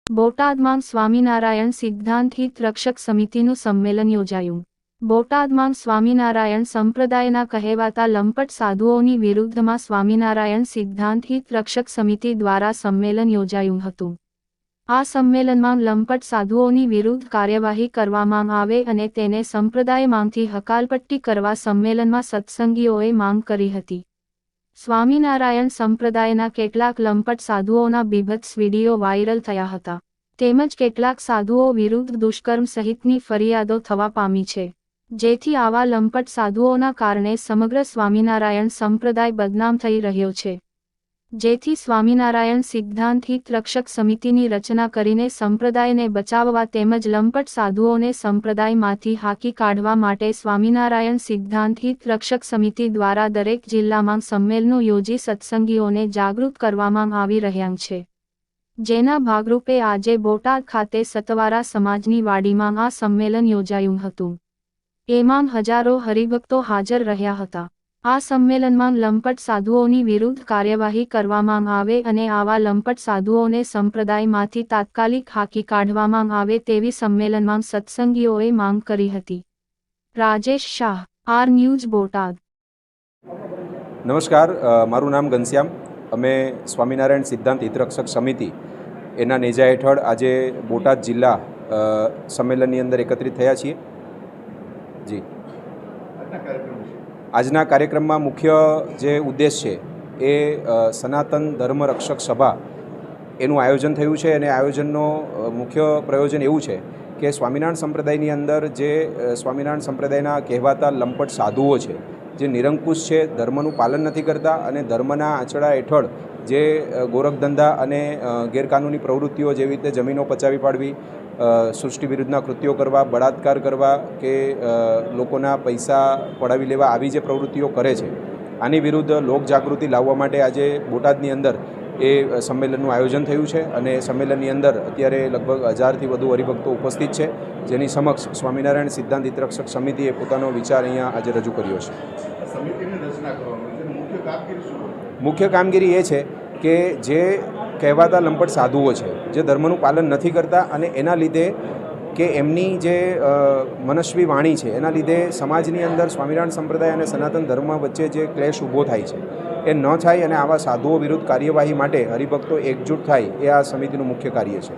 બોટાદમાં સ્વામિનારાયણ સિદ્ધાંત હિત રક્ષક સમિતિનું સંમેલન યોજાયું. બોટાદમાં સ્વામિનારાયણ સંપ્રદાયના કહેવાતા લંપટ સાધુઓની વિરુદ્ધમાં સ્વામિનારાયણ સિદ્ધાંત હિત રક્ષક સમિતિ દ્વારા સંમેલન યોજાયું હતું. આ સંમેલનમાં લંપટ સાધુઓની વિરુદ્ધ કાર્યવાહી કરવામાં આવે અને તેને સંપ્રદાયમાંથી હકાલપટ્ટી કરવા સંમેલનમાં સત્સંગીઓએ માંગ કરી હતી. સ્વામિનારાયણ સંપ્રદાયના કેટલાક લંપટ સાધુઓના બીભત્સ વિડીયો વાયરલ થયા હતા. તેમજ કેટલાક સાધુઓ વિરુદ્ધ દુષ્કર્મ સહિતની ફરિયાદો થવા પામી છે. જેથી આવા લંપટ સાધુઓના કારણે સમગ્ર સ્વામિનારાયણ સંપ્રદાય બદનામ થઈ રહ્યો છે. જેથી સ્વામિનારાયણ સિદ્ધાંત હિત રક્ષક સમિતિની રચના કરીને સંપ્રદાયને બચાવવા તેમજ લંપટ સાધુઓને સંપ્રદાયમાંથી હાંકી કાઢવા માટે સ્વામિનારાયણ સિદ્ધાંત હિત રક્ષક સમિતિ દ્વારા દરેક જિલ્લામાં સંમેલનો યોજી સત્સંગીઓને જાગૃત કરવામાં આવી રહ્યા છે. જેના ભાગરૂપે આજે બોટાદ ખાતે સતવારા સમાજની વાડીમાં આ સંમેલન યોજાયું હતું. એમાં હજારો હરિભક્તો હાજર રહ્યા હતા. આ સંમેલનમાં લંપટ સાધુઓની વિરુદ્ધ કાર્યવાહી કરવામાં આવે અને આવા લંપટ સાધુઓને સંપ્રદાયમાંથી તાત્કાલિક હાંકી કાઢવામાં આવે તેવી સંમેલનમાં સત્સંગીઓએ માંગ કરી હતી. Rajesh Shah, R News, Botad. નમસ્કાર, મારું નામ ઘનશ્યામ. અમે સ્વામિનારાયણ સિદ્ધાંત હિતરક્ષક સમિતિ એના નેજા હેઠળ આજે બોટાદ જિલ્લા સંમેલનની અંદર એકત્રિત થયા છીએ. જી, આજના કાર્યક્રમમાં મુખ્ય જે ઉદ્દેશ છે એ સનાતન ધર્મ રક્ષક સભા એનું આયોજન થયું છે અને આયોજનનો મુખ્ય પ્રયોજન એવું છે કે સ્વામિનારાયણ સંપ્રદાયની અંદર જે સ્વામિનારાયણ સંપ્રદાયના કહેવાતા લંપટ સાધુઓ છે, જે નિરંકુશ છે, ધર્મનું પાલન નથી કરતા અને ધર્મના આંચડા હેઠળ જે ગોરખધંધા અને ગેરકાનૂની પ્રવૃત્તિઓ જેવી રીતે જમીનો પચાવી પાડવી, સૃષ્ટિ વિરુદ્ધના કૃત્યો કરવા, બળાત્કાર કરવા કે લોકોના પૈસા પડાવી લેવા, આવી જે પ્રવૃત્તિઓ કરે છે, આની વિરુદ્ધ લોકજાગૃતિ લાવવા માટે આજે બોટાદની અંદર એ સંમેલનનું આયોજન થયું છે. અને સંમેલનની અંદર અત્યારે લગભગ 1000થી વધુ હરિભક્તો ઉપસ્થિત છે, જેની સમક્ષ સ્વામિનારાયણ સિદ્ધાંત હિતરક્ષક સમિતિએ પોતાનો વિચાર અહીંયા આજે રજૂ કર્યો છે. મુખ્ય કામગીરી એ છે કે જે કહેવાતા લંપટ સાધુઓ છે, જે ધર્મનું પાલન નથી કરતા અને એના લીધે કે એમની જે મનસ્વી વાણી છે એના લીધે સમાજની અંદર સ્વામિનારાયણ સંપ્રદાય અને સનાતન ધર્મ વચ્ચે જે ક્લેશ ઊભો થાય છે એ ન થાય અને આવા સાધુઓ વિરુદ્ધ કાર્યવાહી માટે હરિભક્તો એકજૂટ થાય એ આ સમિતિનું મુખ્ય કાર્ય છે.